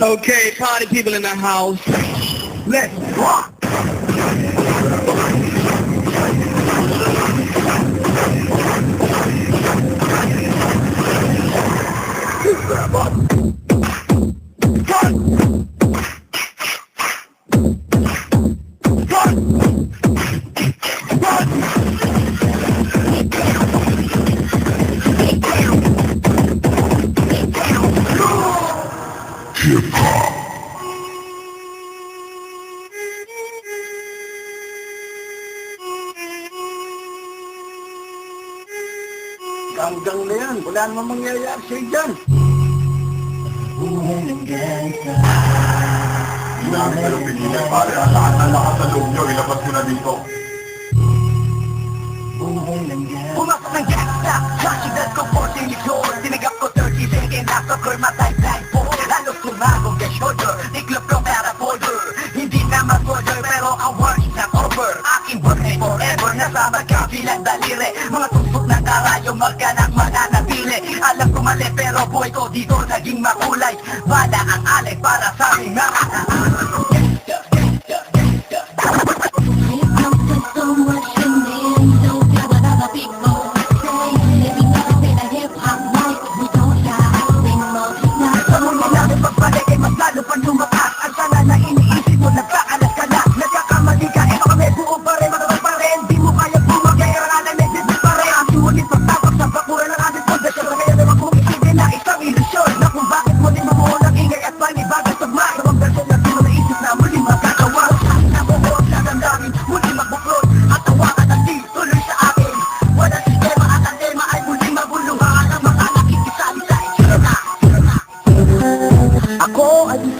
Okay, party people in the house. Let's rock! Hanggang na yan, wala namang mangyayari sa'yo dyan. Sinabi ko yung pigilan, pare. Lahat ng lakas sa loob nyo, ilabas ko na dito. Pumasok ng gangsta, flashing ko 14 years old. Tinigap ko 30 seconds after girl, matay blindfold. Halos lumabog the shoulder, tiklop ko para folder. Hindi na mag-order, pero ang work is not over. Aking work ay forever, nasa magkabilang daliri. Mga tusok ng karayo, magkanang mananatili. Alam ko mali, pero buhay ko dito naging makulay. Bala ang alay para sa aming mga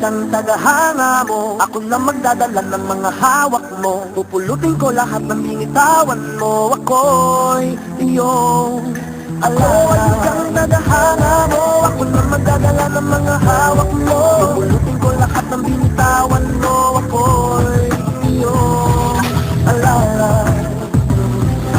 isang tagahanga mo. Ako lang magdadala ng mga hawak mo. Pupulutin ko lahat ng binitawan mo. Ako'y iyong alaga. Ako ay isang tagahanga mo. Ako lang magdadala ng mga hawak mo.